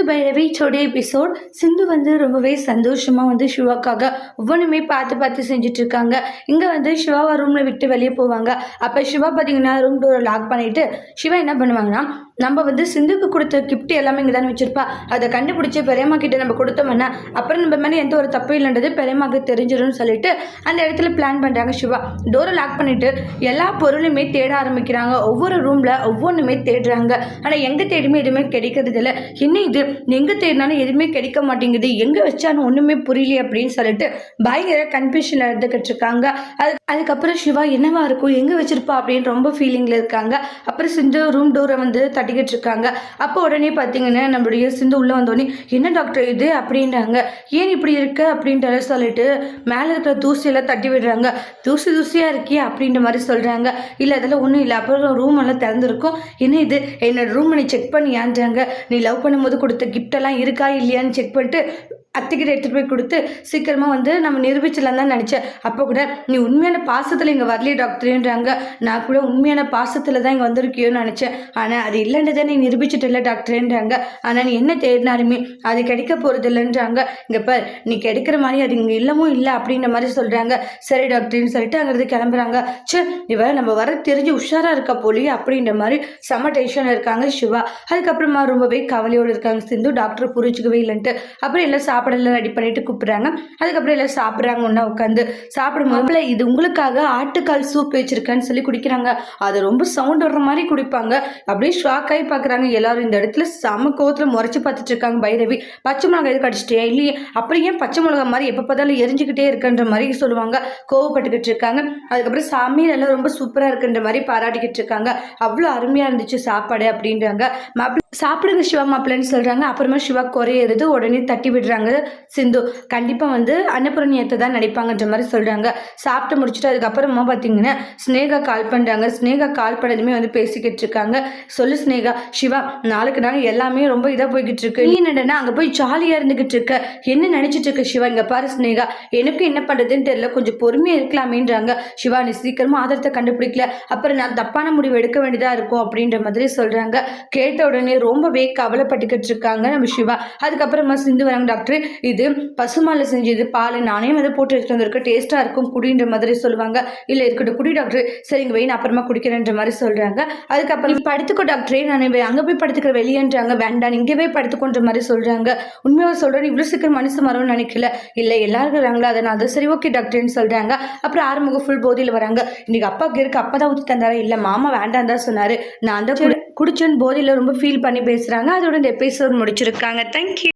பைரவிச்சோட episode. சிந்து ரொம்பவே சந்தோஷமாக சிவாக்காக ஒவ்வொன்றுமே பார்த்து செஞ்சுட்டு இருக்காங்க. இங்கே சிவாவை ரூமில் விட்டு வெளியே போவாங்க. அப்போ சிவா பார்த்தீங்கன்னா ரூம் டோரை லாக் பண்ணிவிட்டு சிவா என்ன பண்ணுவாங்கன்னா, நம்ம சிந்துக்கு கொடுத்த கிஃப்ட் எல்லாமே இங்கே தானே வச்சுருப்பா, அதை கண்டுபிடிச்சி பெரியம்மா கிட்டே நம்ம கொடுத்தோம்னா அப்புறம் நம்ம மேலே எந்த ஒரு தப்பு இல்லைன்றது பெரியம்மாவுக்கு தெரிஞ்சிடும்னு சொல்லிட்டு அந்த இடத்துல பிளான் பண்ணுறாங்க. சிவா டோரை லாக் பண்ணிவிட்டு எல்லா பொருளுமே தேட ஆரம்பிக்கிறாங்க. ஒவ்வொரு ரூமில் ஒவ்வொன்றுமே தேடுறாங்க. ஆனால் எங்கே தேடியுமே எதுவுமே கிடைக்கிறது இல்லை. என்ன இது, எங்கே தேடினாலும் எதுவுமே கிடைக்க மாட்டேங்குது, எங்கே வச்சாலும் ஒன்றுமே புரியல அப்படின்னு சொல்லிட்டு பயங்கர கன்ஃபியூஷனில் இருந்துக்கிட்டு இருக்காங்க. அதுக்கப்புறம் சிவா என்னவா இருக்கும், எங்கே வச்சிருப்பா அப்படின்னு ரொம்ப ஃபீலிங்கில் இருக்காங்க. அப்புறம் சிந்து ரூம் டோரை தட்டிக்கிட்டு இருக்காங்க. அப்போ உடனே பார்த்தீங்கன்னா நம்மளுடைய சிந்து உள்ளே வந்தோடனே என்ன டாக்டர் இது அப்படின்றாங்க. ஏன் இப்படி இருக்க அப்படின்ற சொல்லிட்டு மேலே இருக்கிற தூசியெல்லாம் தட்டி விடுறாங்க. தூசியாக இருக்கியா அப்படின்ற மாதிரி சொல்கிறாங்க. இல்லை அதெல்லாம் ஒன்றும் இல்லை. அப்புறம் ரூம் எல்லாம் திறந்துருக்கும். என்ன இது, என்னோட ரூமை நீ செக் பண்ணியான்றாங்க. நீ லவ் பண்ணும்போது கொடுத்த கிஃப்டெல்லாம் இருக்கா இல்லையான்னு செக் பண்ணிட்டு அத்தைக்கிட்ட எடுத்துகிட்டு போய் கொடுத்து சீக்கிரமாக நம்ம நிரூபிச்சலாம் தான் நினச்சேன். அப்போ கூட நீ உண்மையான பாசத்தில் இங்கே வரலையே டாக்டர்ன்றாங்க. நான் கூட உண்மையான பாசத்தில் தான் இங்கே வந்திருக்கியோன்னு நினச்சேன். ஆனால் அது இல்லைன்றதை நீ நிரூபிச்சிட்டு இல்லை டாக்டர்ன்றாங்க. ஆனால் நீ என்ன தேடினாலுமே அது கிடைக்க போகிறது இல்லைன்றாங்க. இங்கே பார், நீ கிடைக்கிற மாதிரி அது இங்கே இல்லவும் இல்லை அப்படின்ற மாதிரி சொல்கிறாங்க. சரி டாக்டர்னு சொல்லிட்டு அங்கிருந்து கிளம்புறாங்க. இவ நம்ம வர தெரிஞ்சு உஷாராக இருக்கா போலியே அப்படின்ற மாதிரி செம்ம டென்ஷன் இருக்காங்க சிவா. அதுக்கப்புறமா ரொம்பவே கவலையோடு இருக்காங்க சிந்து. டாக்டர் புரிஞ்சுக்கவே இல்லைன்ட்டு அப்புறம் எல்லாம் சாப்பிடலாம் ரெடி பண்ணிட்டு கூப்பிடுறாங்க. அதுக்கப்புறம் எல்லாம் சாப்பிட்றாங்க. ஒன்றா உட்காந்து சாப்பிடும்போது இது உங்களுக்காக ஆட்டுக்கால் சூப் வச்சிருக்கேன்னு சொல்லி குடிக்கிறாங்க. அது ரொம்ப சவுண்ட் வர்ற மாதிரி குடிப்பாங்க. அப்படியே ஷாக் ஆகி பார்க்குறாங்க எல்லாரும். இந்த இடத்துல செம கோவத்தில் முறைச்சி பார்த்துட்டு இருக்காங்க பைரவி. பச்சை மிளகா எது கடிச்சிட்டே இல்லையே, அப்புறம் ஏன் பச்சை மிளகா மாதிரி எப்போ பார்த்தாலும் எரிஞ்சுக்கிட்டே இருக்குன்ற மாதிரி சொல்லுவாங்க. கோவப்பட்டுக்கிட்டு இருக்காங்க. அதுக்கப்புறம் சமையல் எல்லாம் ரொம்ப சூப்பராக இருக்குன்ற மாதிரி பாராட்டிக்கிட்டு இருக்காங்க. அவ்வளோ அருமையாக இருந்துச்சு சாப்பாடு அப்படின்றாங்க. சாப்பிடுங்க சிவா மாப்பிள்ளைன்னு சொல்கிறாங்க. அப்புறமா சிவா குறையிறது உடனே தட்டி விடுறாங்க சிந்து. கண்டிப்பாக அன்னபூரணியத்தை தான் நடிப்பாங்கன்ற மாதிரி சொல்கிறாங்க. சாப்பிட்டு முடிச்சுட்டு அதுக்கப்புறமா பார்த்தீங்கன்னா ஸ்னேகா கால் பண்ணுறாங்க. ஸ்னேகா கால் பண்ணதுமே பேசிக்கிட்டு இருக்காங்க. சொல்லு ஸ்னேகா, சிவா நாளுக்கு நாள் எல்லாமே ரொம்ப இதாக போய்கிட்டு இருக்கு. நீ என்னடனா அங்கே போய் ஜாலியாக இருந்துக்கிட்டு இருக்க, என்ன நினச்சிட்டு இருக்க சிவா? இங்கே பாரு ஸ்னேகா, எனக்கு என்ன பண்ணுறதுன்னு தெரியல, கொஞ்சம் பொறுமையாக இருக்கலாமேன்றாங்க. சிவா நீ சீக்கிரமாக ஆதாரத்தை கண்டுபிடிக்கல, அப்புறம் நான் தப்பான முடிவு எடுக்க வேண்டியதாக இருக்கும் அப்படின்ற மாதிரி சொல்கிறாங்க. கேட்ட உடனே ரொம்பவே கவலைப்பட்டுக்கிட்டு இருக்காங்க நம்ம சிவா. அதுக்கப்புறமா சிந்து வராங்க. டாக்டர் இது பசுமால செஞ்சது பால், நானே போட்டு எடுத்துட்டு வந்திருக்கேன், டேஸ்டா இருக்கும் குடின்ற மாதிரி சொல்லுவாங்க. இல்லை இருக்கட்டும் குடி டாக்டர், சரிங்க வெயின் அப்புறமா குடிக்கிறேன்ற மாதிரி சொல்றாங்க. அதுக்கப்புறம் படுத்துக்கோ டாக்டரே, நான் அங்கே போய் படுத்துக்கிற வெளியேன்றாங்க. வேண்டாம் இங்கேயே படுத்துக்கோன்ற மாதிரி சொல்றாங்க. உண்மையாக சொல்றேன், இவ்வளோ சீக்கிரம் மனசு மரம்னு நினைக்கல. இல்லை எல்லாரும் இருக்கிறாங்களா அதனால தான். சரி ஓகே டாக்டர்னு சொல்றாங்க. அப்புறம் ஆறுமுக ஃபுல் போதையில் வராங்க. இன்னைக்கு அப்பாவுக்கு இருக்கு, அப்பா தான் ஊற்றி தந்தாரா? இல்லை மாமா வேண்டாம் தான் சொன்னாரு, நான் தான் குடிச்சேன்னு போதையில் ரொம்ப ஃபீல் பண்ணி பேசுறாங்க. அதோட இந்த எபிசோட் முடிச்சிருக்காங்க. தேங்க்யூ.